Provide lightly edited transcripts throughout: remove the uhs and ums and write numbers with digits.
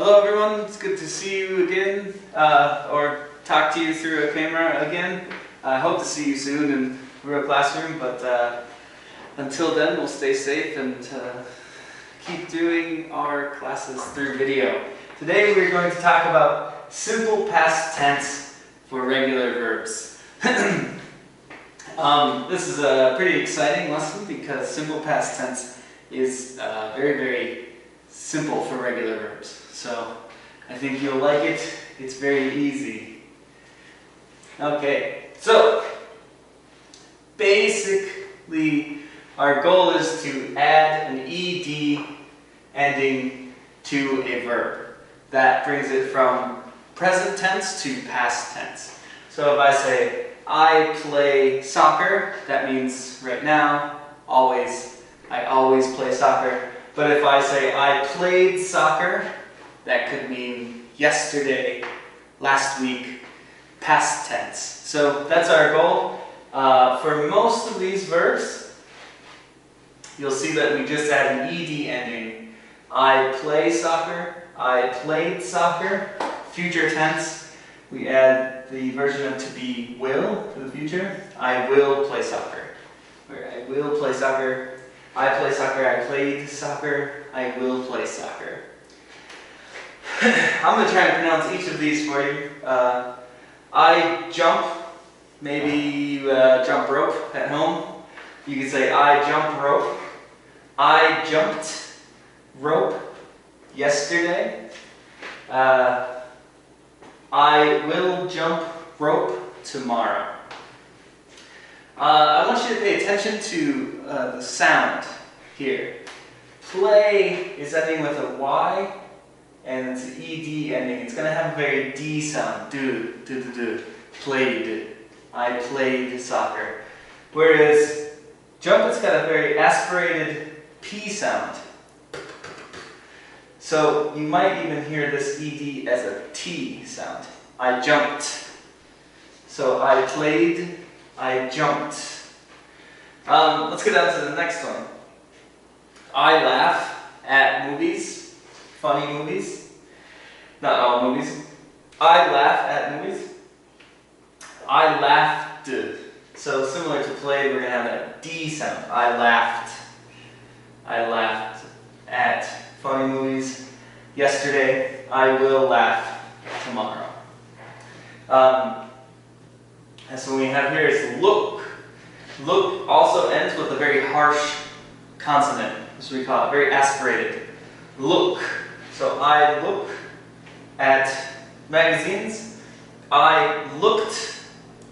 Hello everyone, it's good to see you again, or talk to you through a camera again. I hope to see you soon in a real classroom, but until then we'll stay safe and keep doing our classes through video. Today we're going to talk about simple past tense for regular verbs. This is a pretty exciting lesson because simple past tense is very, very simple for regular verbs. So I think you'll like it. It's very easy. Okay, so basically our goal is to add an ed ending to a verb. That brings it from present tense to past tense. So if I say, I play soccer, that means right now, always, I always play soccer. But if I say, I played soccer, that could mean yesterday, last week, past tense. So that's our goal. For most of these verbs, you'll see that we just add an ed ending. I play soccer, I played soccer. Future tense, we add the version of to be will for the future. I will play soccer. Or I will play soccer. I play soccer, I played soccer, I will play soccer. I'm going to try and pronounce each of these for you. I jump, maybe you jump rope at home. You can say I jump rope. I jumped rope yesterday. I will jump rope tomorrow. I want you to pay attention to the sound here. Play is ending with a Y, and it's an ed ending. It's going to have a very D sound. Do. Played. I played soccer. Whereas jump, it's got a very aspirated P sound. So you might even hear this ed as a T sound. I jumped. So I played, I jumped. Let's get down to the next one. I laugh at movies, funny movies. Not all movies. I laugh at movies. I laughed. So similar to played, we're going to have that D sound. I laughed. I laughed at funny movies yesterday. I will laugh tomorrow. And so what we have here is look. Look also ends with a very harsh consonant. That's what we call it, very aspirated. Look. So I look at magazines. I looked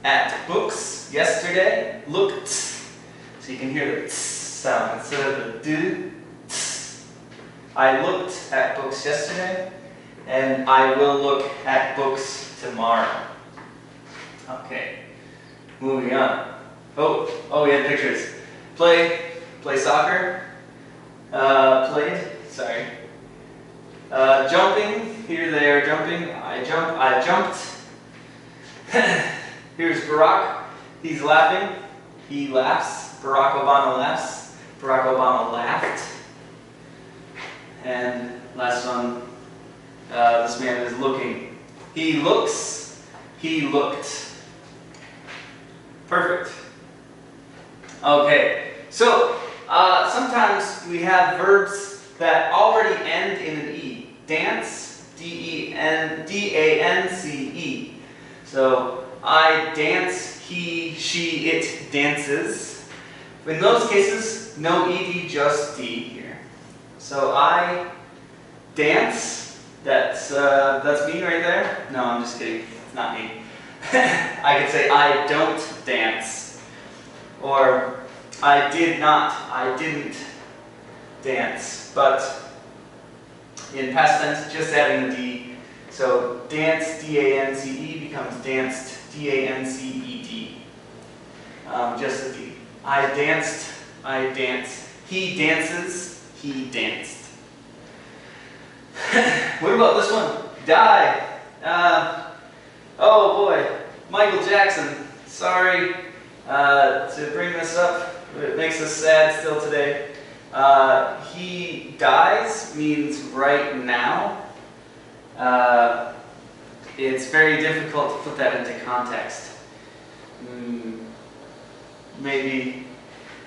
at books yesterday. Looked. So you can hear the t sound instead of the d. I looked at books yesterday, and I will look at books tomorrow. Okay, moving on. Oh, we had pictures. Play soccer. Played, sorry. Jumping, here they are jumping. I jumped. Here's Barack, he's laughing. He laughs. Barack Obama laughs. Barack Obama laughed. And last one, this man is looking. He looks, he looked. Perfect. Okay, so sometimes we have verbs that already end in an E. Dance, D-A-N-C-E. So, I dance, he, she, it dances. In those cases, no ed, just D here. So I dance, that's me right there. No, I'm just kidding, it's not me. I could say I don't dance, or I did not, I didn't dance. But in past tense, just adding the D. So dance, D-A-N-C-E, becomes danced, D-A-N-C-E-D. Just the D. I danced, I dance. He dances, he danced. What about this one? Die. Oh boy, Michael Jackson. Sorry to bring this up, but it makes us sad still today. He dies means right now. it's very difficult to put that into context. Maybe,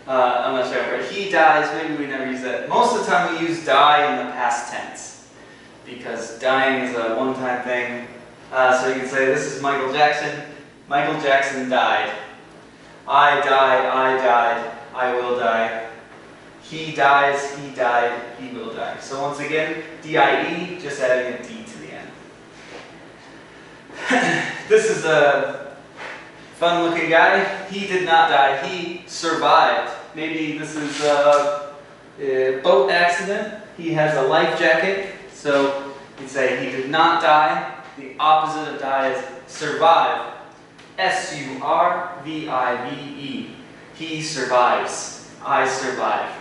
I'm not sure, but he dies, maybe we never use that. Most of the time we use die in the past tense, because dying is a one-time thing. So you can say, this is Michael Jackson. Michael Jackson died. I died, I will die. He dies, he died, he will die. So once again, D-I-E, just adding a D to the end. This is a fun-looking guy. He did not die, he survived. Maybe this is a boat accident. He has a life jacket. So you'd say he did not die. The opposite of die is survive. S-U-R-V-I-V-E. He survives. I survive.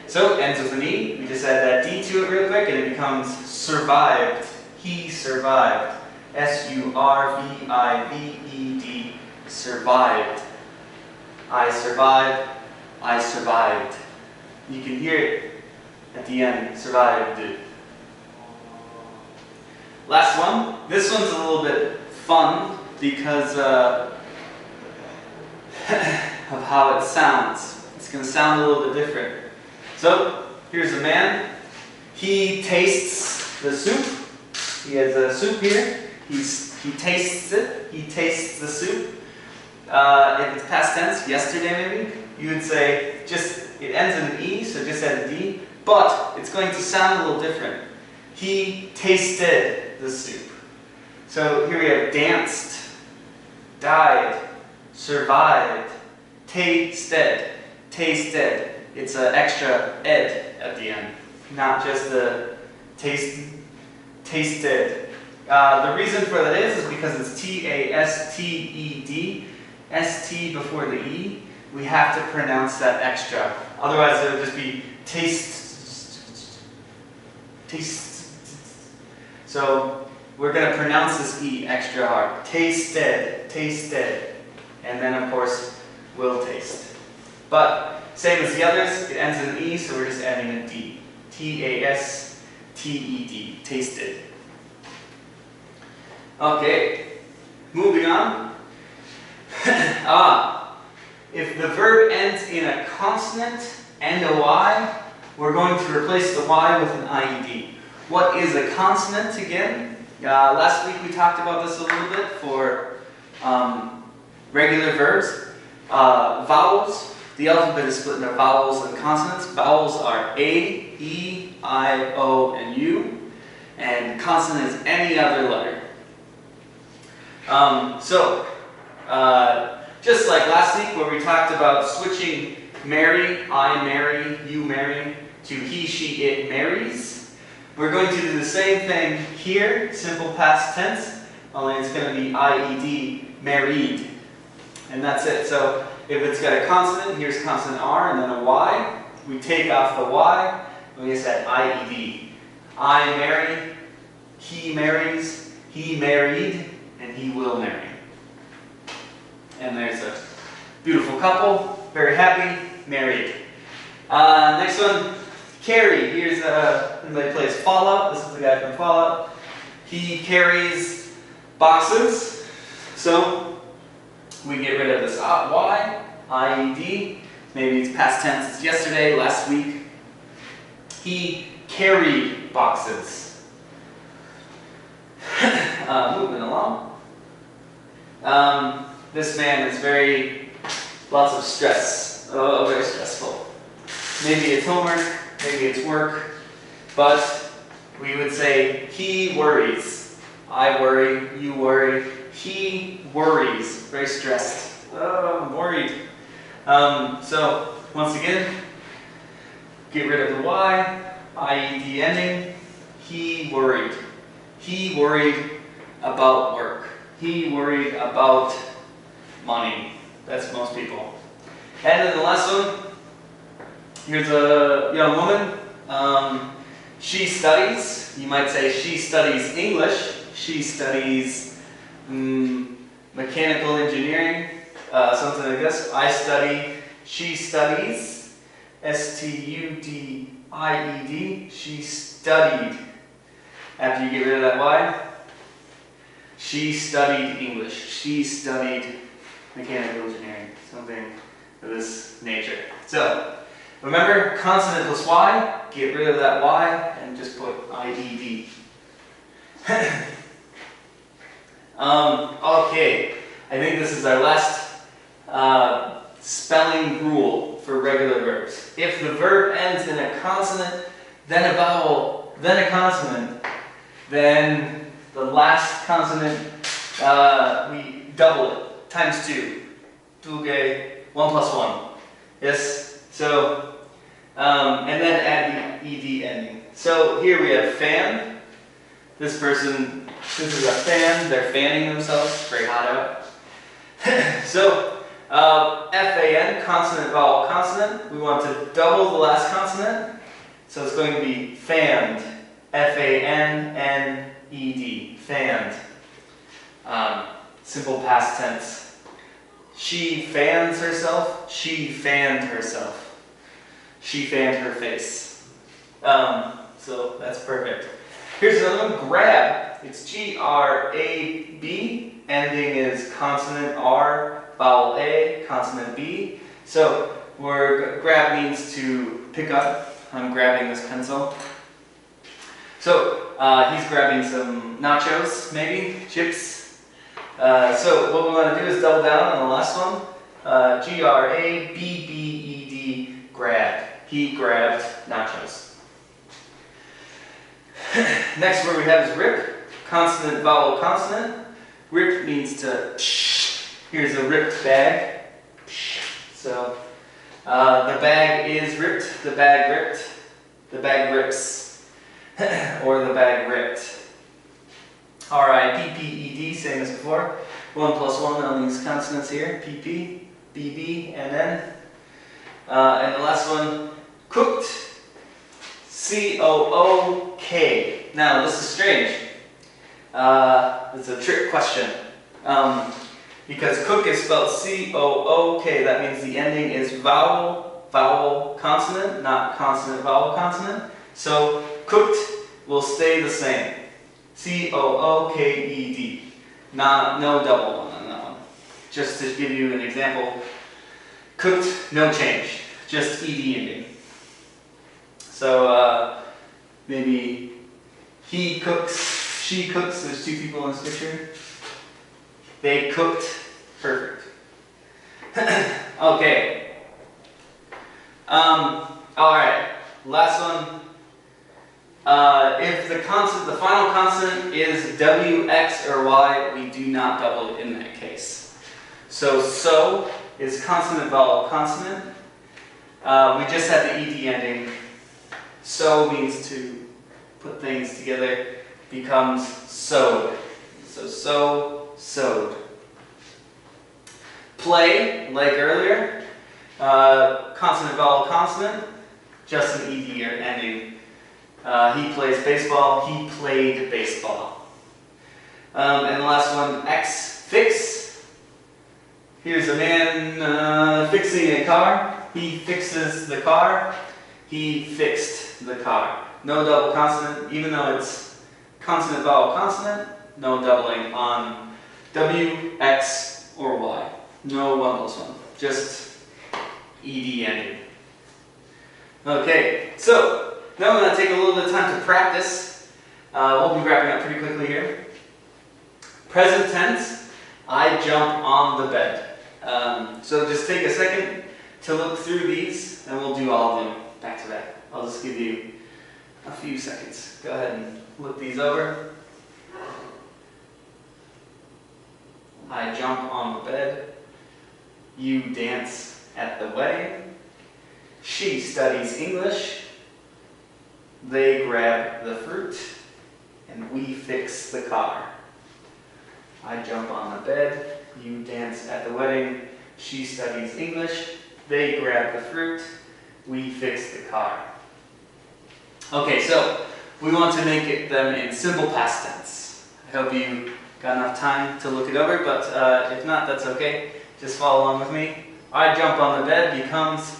So it ends with an E. We just add that D to it real quick and it becomes survived. He survived. S-U-R-V-I-V-E-D. Survived. I survived. I survived. You can hear it at the end. Survived. Last one. This one's a little bit fun because of how it sounds. It's going to sound a little bit different. So, here's a man. He tastes the soup. He has a soup here. He tastes it. He tastes the soup. If it's past tense, yesterday maybe, you would say it ends in an E, so just add a D. But it's going to sound a little different. He tasted the soup. So here we have danced, died, survived, tasted, tasted. It's an extra ed at the end, not just the tasted. The reason for that is because it's T-A-S-T-E-D, S-T before the E. We have to pronounce that extra. Otherwise it would just be taste. So we're going to pronounce this E extra hard. Tasted, tasted. And then of course, will taste. But same as the others, it ends in an E, so we're just adding a D. T-A-S-T-E-D. Tasted. Okay, moving on. If the verb ends in a consonant and a Y, we're going to replace the Y with an IED. What is a consonant again? Last week we talked about this a little bit for regular verbs. Vowels. The alphabet is split into vowels and consonants. Vowels are A, E, I, O, and U. And consonant is any other letter. Just like last week where we talked about switching marry, I marry, you marry, to he, she, it marries, we're going to do the same thing here, simple past tense, only it's going to be IED, married. And that's it. So if it's got a consonant, here's consonant R and then a Y, we take off the Y, and we just add IED. I marry, he marries, he married, and he will marry. And there's a beautiful couple, very happy, married. Next one, carry. Here's anybody plays Fallout. This is the guy from Fallout. He carries boxes. So we get rid of this Y, IED. Maybe it's past tense. It's yesterday, last week. He carried boxes. Moving along. This man is lots of stress. Oh, very stressful. Maybe it's homework, maybe it's work, but we would say he worries. I worry, you worry. He worries. Very stressed. Oh, I'm worried. So, once again, get rid of the Y, IED ending. He worried. He worried about work. He worried about money. That's most people. And then the last one. Here's a young woman. She studies. You might say she studies English. She studies mechanical engineering. Something like this. I study. She studies. S-T-U-D-I-E-D. She studied. after you get rid of that Y. She studied English. She studied mechanical engineering, something of this nature. So, remember, consonant plus Y, get rid of that Y, and just put I-E-D. Okay, I think this is our last spelling rule for regular verbs. If the verb ends in a consonant, then a vowel, then a consonant, then the last consonant, we double it, times 2. 1 plus 1. Yes? So, and then add the ED ending. So here we have fan. This person, this is a fan, they're fanning themselves, it's very hot out. So, F-A-N, consonant, vowel, consonant. We want to double the last consonant. So it's going to be fanned. F-A-N-N-E-D. Fanned. Simple past tense. She fans herself. She fanned herself. She fanned her face. So that's perfect. Here's another one, grab. It's G-R-A-B. Ending is consonant R, vowel A, consonant B. So grab means to pick up. I'm grabbing this pencil. So he's grabbing some nachos, maybe, chips. So what we want to do is double down on the last one. G-R-A-B-B-E-D, grab. He grabbed nachos. Next word we have is rip. Consonant, vowel, consonant. Rip means to psh. Here's a ripped bag. Psh. So the bag is ripped, the bag ripped, the bag rips, or the bag ripped. R-I-P-P-E-D, same as before. 1 plus 1 on these consonants here. P-P, B-B, and N. And the last one, cooked. C-O-O-K. Now, this is strange. It's a trick question. Because cook is spelled C-O-O-K. That means the ending is vowel, vowel, consonant, not consonant, vowel, consonant. So, cooked will stay the same. C-O-O-K-E-D. No double one on that one. Just to give you an example, cooked, no change. Just ED ending. So, maybe he cooks, she cooks. There's 2 people in this picture. They cooked. Perfect. Okay. Alright. Last one. If the final consonant is W, X, or Y, we do not double it in that case. So is consonant, vowel, consonant. We just had the ED ending. So means to put things together, becomes sewed. So, sewed. Play, like earlier, consonant, vowel, consonant, just an ED or ending. He plays baseball, he played baseball. And the last one, X, fix. Here's a man fixing a car. He fixes the car. He fixed the car. No double consonant, even though it's consonant, vowel, consonant, no doubling on W, X, or Y. No 1 plus 1. Just ED ending. Okay, so now I'm going to take a little bit of time to practice. We'll be wrapping up pretty quickly here. Present tense, I jump on the bed. So just take a second to look through these, and we'll do all of them back to back. I'll just give you a few seconds. Go ahead and look these over. I jump on the bed. You dance at the wedding. She studies English. They grab the fruit. And we fix the car. I jump on the bed. You dance at the wedding. She studies English. They grab the fruit. We fix the car. Okay, so we want to make them in simple past tense. I hope you got enough time to look it over, but if not, that's okay. Just follow along with me. I jump on the bed becomes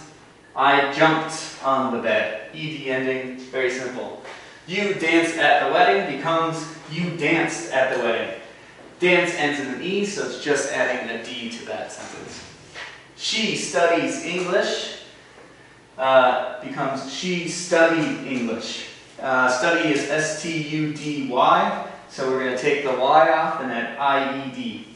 I jumped on the bed. ED ending, very simple. You dance at the wedding becomes you danced at the wedding. Dance ends in an E, so it's just adding a D to that sentence. She studies English becomes she studied English. Study is S-T-U-D-Y, so we're going to take the Y off and add I-E-D.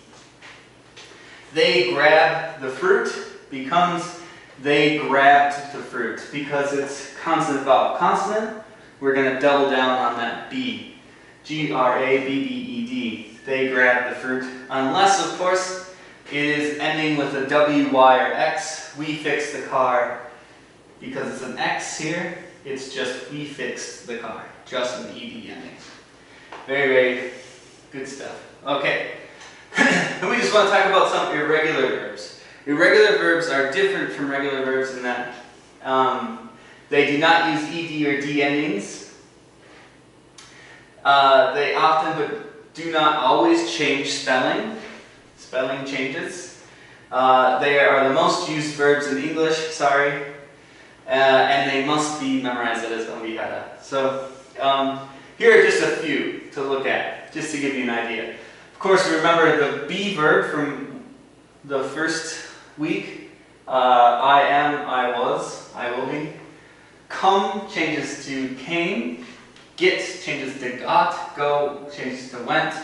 They grab the fruit becomes they grabbed the fruit. Because it's consonant vowel consonant, we're going to double down on that B. G-R-A-B-B-E-D. They grabbed the fruit. Unless, of course, it is ending with a W, Y, or X. We fixed the car. Because it's an X here, it's just we fixed the car. Just an ED ending. Very, very good stuff. Okay. And we just want to talk about some irregular verbs. Irregular verbs are different from regular verbs in that they do not use ED or D endings. They often, but do not always, change spelling. Spelling changes. They are the most used verbs in English, sorry. And they must be memorized as Ombihara. So here are just a few to look at, just to give you an idea. Of course, remember the be verb from the first week. I am, I was, I will be. Come changes to came. Get changes to got. Go changes to went.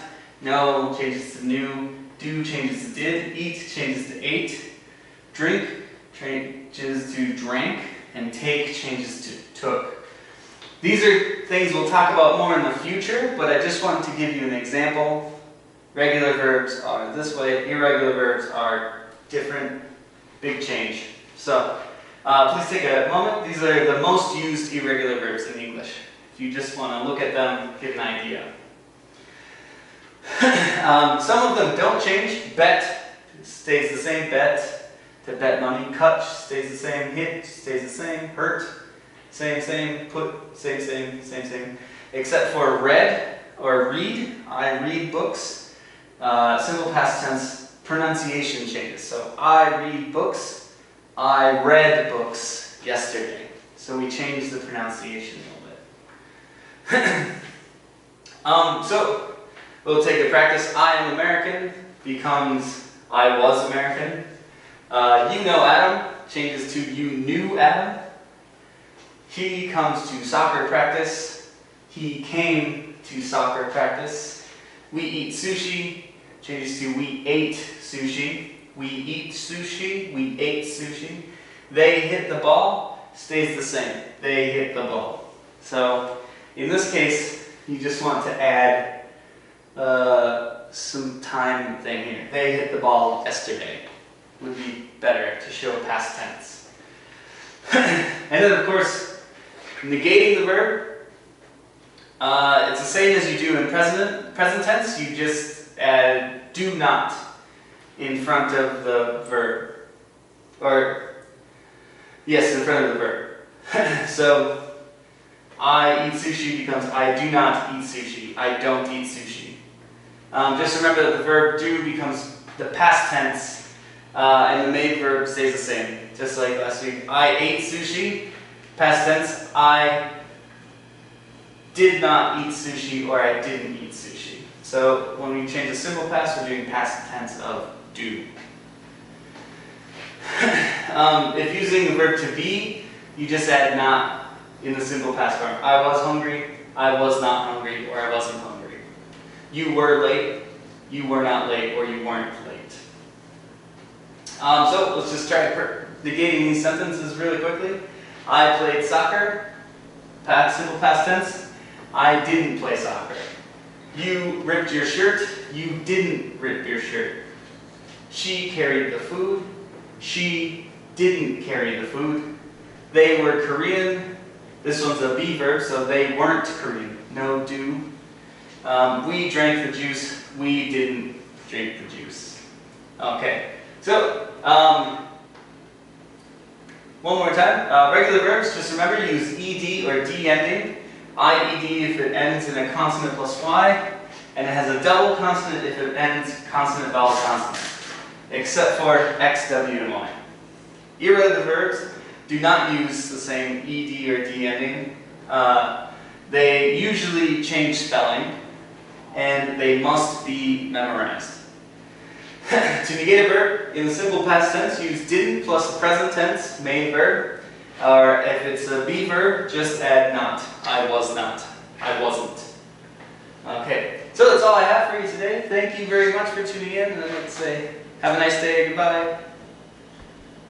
Know changes to knew. Do changes to did. Eat changes to ate. Drink changes to drank. And take changes to took. These are things we'll talk about more in the future, but I just wanted to give you an example. Regular verbs are this way, irregular verbs are different, big change. So please take a moment. These are the most used irregular verbs in English. If you just want to look at them, get an idea. Some of them don't change. Bet stays the same, bet. To bet money. Cut stays the same. Hit stays the same. Hurt, same. Put, same. Except for read or read. I read books. Simple past tense pronunciation changes. So I read books. I read books yesterday. So we changed the pronunciation a little bit. So we'll take a practice. I am American becomes I was American. You know Adam changes to you knew Adam. He comes to soccer practice. He came to soccer practice. We eat sushi changes to we ate sushi. We eat sushi. We ate sushi. They hit the ball stays the same. They hit the ball. So in this case, you just want to add some time thing here. They hit the ball yesterday. Would be better to show past tense. And then, of course, negating the verb. It's the same as you do in present tense. You just add do not in front of the verb. Or, yes, in front of the verb. So, I eat sushi becomes I do not eat sushi. I don't eat sushi. Just remember that the verb do becomes the past tense. And the main verb stays the same, just like last week. I ate sushi, past tense. I did not eat sushi, or I didn't eat sushi. So when we change the simple past, we're doing past tense of do. If using the verb to be, you just add not in the simple past form. I was hungry, I was not hungry, or I wasn't hungry. You were late, you were not late, or you weren't late. So let's just try negating these sentences really quickly. I played soccer, simple past tense. I didn't play soccer. You ripped your shirt. You didn't rip your shirt. She carried the food. She didn't carry the food. They were Korean. This one's a be verb, so they weren't Korean. No do. We drank the juice. We didn't drink the juice. Okay. So, one more time. Regular verbs, just remember, use ED or D ending. IED if it ends in a consonant plus Y, and it has a double consonant if it ends consonant vowel consonant, except for X, W, and Y. Irregular verbs do not use the same ED or D ending. They usually change spelling, and they must be memorized. To negate a verb in the simple past tense, use didn't plus the present tense main verb. Or if it's a be verb, just add not. I was not. I wasn't. Okay, so that's all I have for you today. Thank you very much for tuning in, and let's say have a nice day. Goodbye.